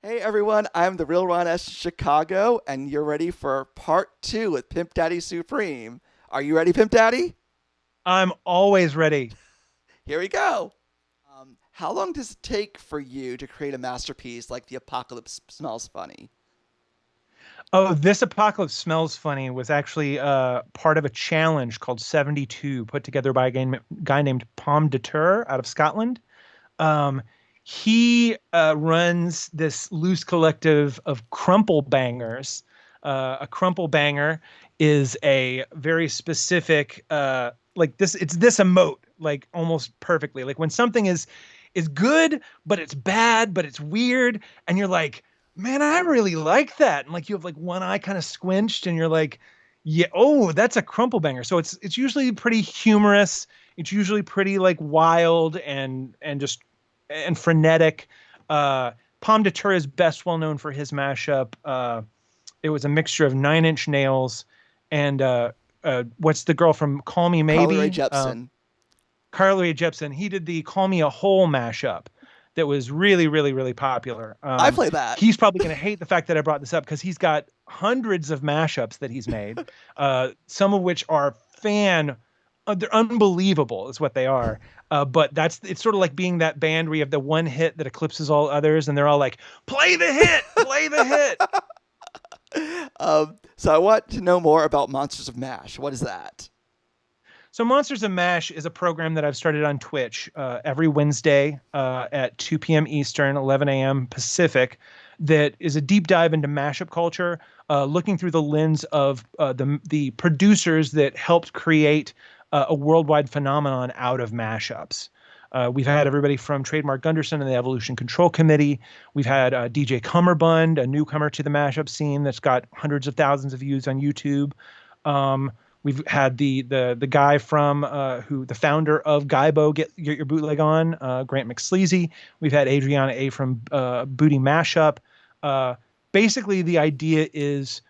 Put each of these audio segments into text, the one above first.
Hey everyone, I'm the Real Ron S. Chicago, and you're ready for part two with Pimp Daddy Supreme. Are you ready, Pimp Daddy? I'm always ready. Here we go. How long does it take for you to create a masterpiece like The Apocalypse Smells Funny? Oh, this apocalypse smells funny was actually part of a challenge called 72, put together by a guy named Pom Deter out of Scotland. Um, he runs this loose collective of crumple bangers. A crumple banger is a very specific, like this. It's this emote, like almost perfectly. Like when something is good, but it's bad, but it's weird, and you're like, man, I really like that. And like you have like one eye kind of squinched, and you're like, yeah, oh, that's a crumple banger. So it's usually pretty humorous. It's usually pretty like wild and just and frenetic. Uh, Pom de Terre is best well known for his mashup. It was a mixture of Nine Inch Nails and what's the girl from Call Me Carly Rae Maybe? Jepsen. Carly Rae Jepsen. He did the Call Me a Hole mashup that was really, really, really popular. I play that. He's probably going to hate the fact that I brought this up because he's got hundreds of mashups that he's made, some of which are they're unbelievable, is what they are. But it's sort of like being that band where you have the one hit that eclipses all others, and they're all like, "Play the hit, play the hit." So I want to know more about Monsters of MASH. What is that? So Monsters of Mash is a program that I've started on Twitch every Wednesday at 2 p.m. Eastern, 11 a.m. Pacific. That is a deep dive into mashup culture, looking through the lens of the producers that helped create a worldwide phenomenon out of mashups. We've had everybody from Trademark Gunderson and the Evolution Control Committee. We've had DJ Cummerbund, a newcomer to the mashup scene that's got hundreds of thousands of views on YouTube. Um, We've had the guy from who the founder of Guybo get your bootleg on, Grant McSleazy. We've had Adriana A from Booty Mashup. Uh, Basically, the idea is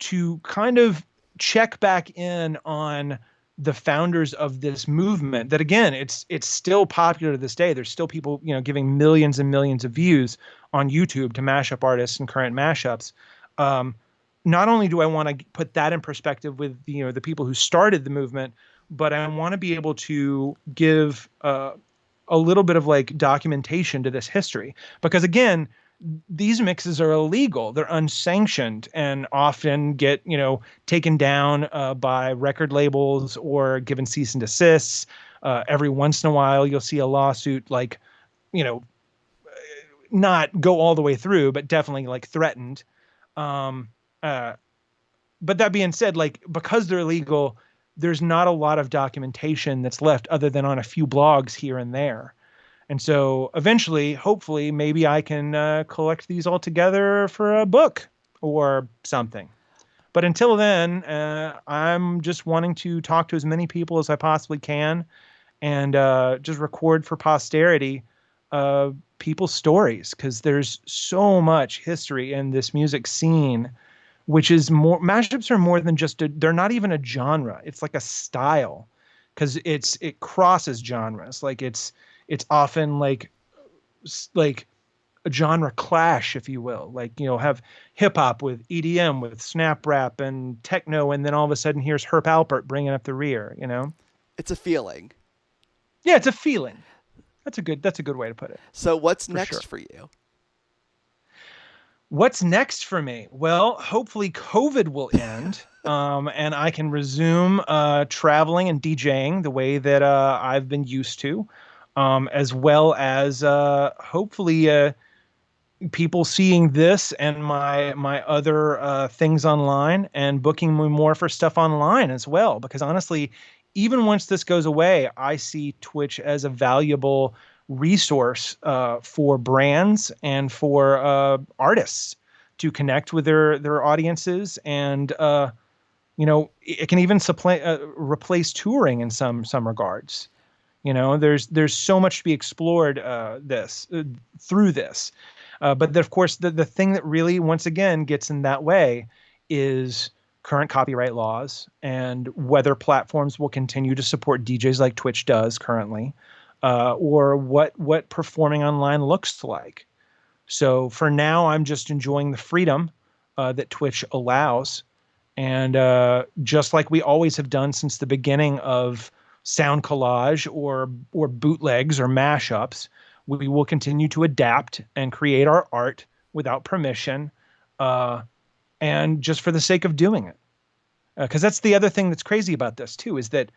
to kind of check back in on the founders of this movement. That again, it's still popular to this day. There's still people giving millions and millions of views on YouTube to mashup artists and current mashups. Um, Not only do I want to put that in perspective with the people who started the movement, but I want to be able to give a little bit of like documentation to this history because again, these mixes are illegal. They're unsanctioned and often get taken down by record labels or given cease and desists. Every once in a while, you'll see a lawsuit like you know not go all the way through, but definitely like threatened. Um, uh, but that being said, like because they're illegal, there's not a lot of documentation that's left other than on a few blogs here and there. And so eventually, hopefully, maybe I can collect these all together for a book or something. But until then, I'm just wanting to talk to as many people as I possibly can and just record for posterity uh, people's stories because there's so much history in this music scene, which is more mashups are more than just they're not even a genre. It's like a style because it crosses genres. Like it's often like a genre clash, if you will. Like have hip hop with EDM, with snap rap and techno, and then all of a sudden here's Herb Alpert bringing up the rear. It's a feeling. Yeah, it's a feeling. That's a good way to put it So what's for sure. next for you? What's next for me? Well, hopefully COVID will end, and I can resume traveling and DJing the way that I've been used to, as well as hopefully people seeing this and my other things online and booking me more for stuff online as well. Because honestly, even once this goes away, I see Twitch as a valuable resource for brands and for artists to connect with their audiences and it can even replace touring in some regards. There's so much to be explored this through this. But of course, the thing that really, once again, gets in that way is current copyright laws and whether platforms will continue to support DJs like Twitch does currently, or what performing online looks like. So for now, I'm just enjoying the freedom that Twitch allows. And just like we always have done since the beginning of sound collage or bootlegs or mashups, we will continue to adapt and create our art without permission, uh, and just for the sake of doing it. Because that's the other thing that's crazy about this too, is that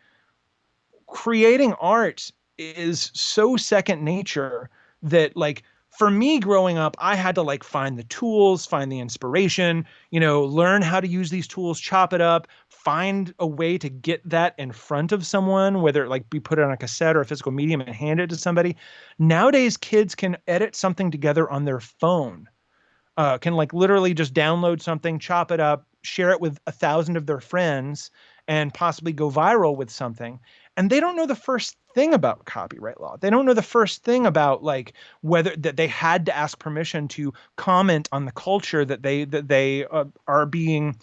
creating art is so second nature that, like, for me growing up, I had to like find the tools, find the inspiration, learn how to use these tools, chop it up, find a way to get that in front of someone, whether it like be put on a cassette or a physical medium and hand it to somebody. Nowadays, kids can edit something together on their phone, can like literally just download something, chop it up, share it with 1,000 of their friends, and possibly go viral with something. And they don't know the first thing about copyright law. They don't know the first thing about like whether that they had to ask permission to comment on the culture that they are being,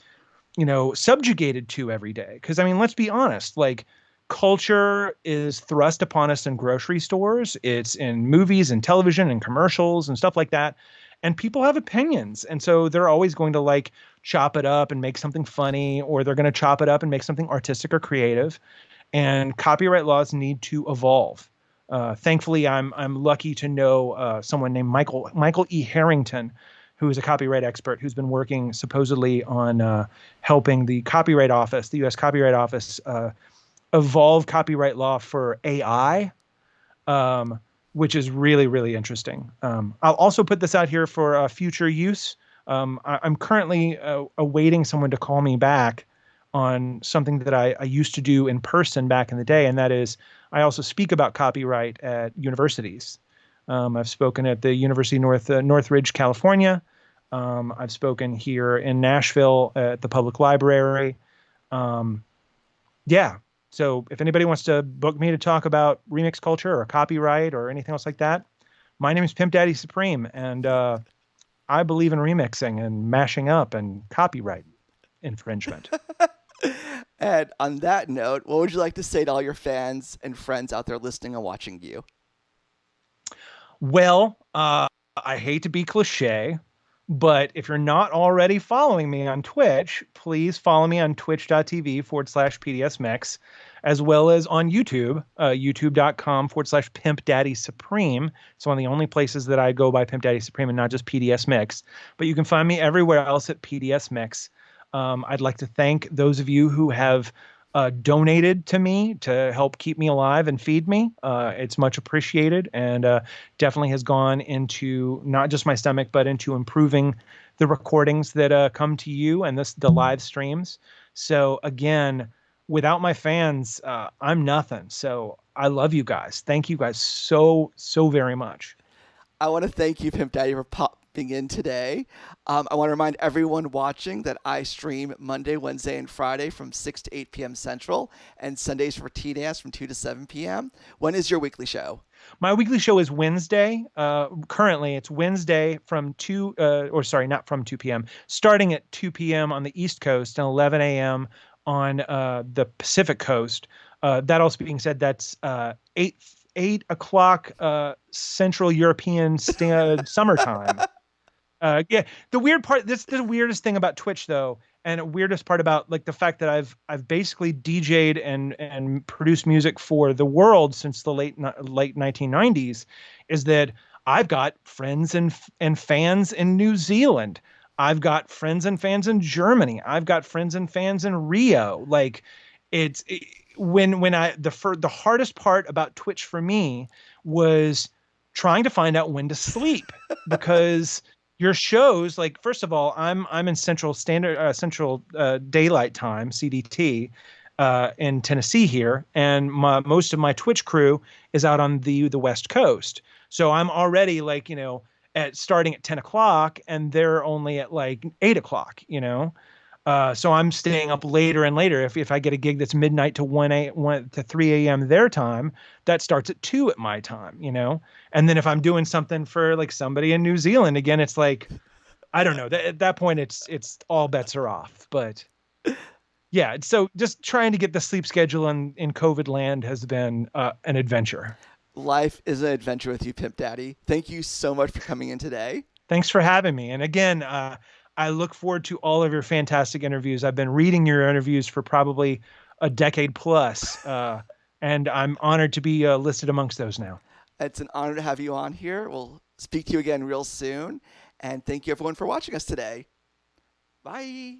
subjugated to every day. Because I mean, let's be honest, like culture is thrust upon us in grocery stores. It's in movies and television and commercials and stuff like that. And people have opinions. And so they're always going to like chop it up and make something funny, or they're going to chop it up and make something artistic or creative. And copyright laws need to evolve. Thankfully, I'm lucky to know someone named Michael E. Harrington, who is a copyright expert who's been working supposedly on helping the Copyright Office, the U.S. Copyright Office, evolve copyright law for AI, which is really, really interesting. I'll also put this out here for future use. I'm currently awaiting someone to call me back on something that I used to do in person back in the day, and that is I also speak about copyright at universities. I've spoken at the University of Northridge, California. I've spoken here in Nashville at the public library. Yeah. So if anybody wants to book me to talk about remix culture or copyright or anything else like that, my name is Pimp Daddy Supreme, and I believe in remixing and mashing up and copyright infringement. And on that note, what would you like to say to all your fans and friends out there listening and watching you? Well, I hate to be cliche, but if you're not already following me on Twitch, please follow me on twitch.tv/PDSMix, as well as on YouTube, youtube.com/PimpDaddySupreme. It's one of the only places that I go by Pimp Daddy Supreme and not just PDS Mix. But you can find me everywhere else at PDS Mix. I'd like to thank those of you who have donated to me to help keep me alive and feed me. It's much appreciated, and definitely has gone into not just my stomach, but into improving the recordings that come to you and the live streams. So again, without my fans, I'm nothing. So I love you guys. Thank you guys so, so very much. I want to thank you, Pimp Daddy, for popping in today. I want to remind everyone watching that I stream Monday, Wednesday, and Friday from 6 to 8 p.m. Central, and Sundays for TDS from 2 to 7 p.m. When is your weekly show? My weekly show is Wednesday. Currently, it's Wednesday from 2, not from 2 p.m., starting at 2 p.m. on the East Coast and 11 a.m. on the Pacific Coast. That also being said, that's 8 o'clock Central European summertime. Yeah, the weird part. This is the weirdest thing about Twitch, though, and the weirdest part about like the fact that I've basically DJ'd and produced music for the world since the late 1990s, is that I've got friends and fans in New Zealand. I've got friends and fans in Germany. I've got friends and fans in Rio. Like, when the hardest part about Twitch for me was trying to find out when to sleep, because your shows, like, first of all, I'm in Central Daylight Time, CDT, in Tennessee here, and most of my Twitch crew is out on the West Coast. So I'm already like, starting at 10 o'clock, and they're only at like 8 o'clock, so I'm staying up later and later. If I get a gig that's midnight to 1 to 3 a.m. their time, that starts at 2 at my time, And then if I'm doing something for like somebody in New Zealand, again, it's like, I don't know. At that point, it's all bets are off. But yeah, so just trying to get the sleep schedule in COVID land has been an adventure. Life is an adventure with you, Pimp Daddy. Thank you so much for coming in today. Thanks for having me. And again, I look forward to all of your fantastic interviews. I've been reading your interviews for probably a decade plus, and I'm honored to be listed amongst those now. It's an honor to have you on here. We'll speak to you again real soon. And thank you, everyone, for watching us today. Bye.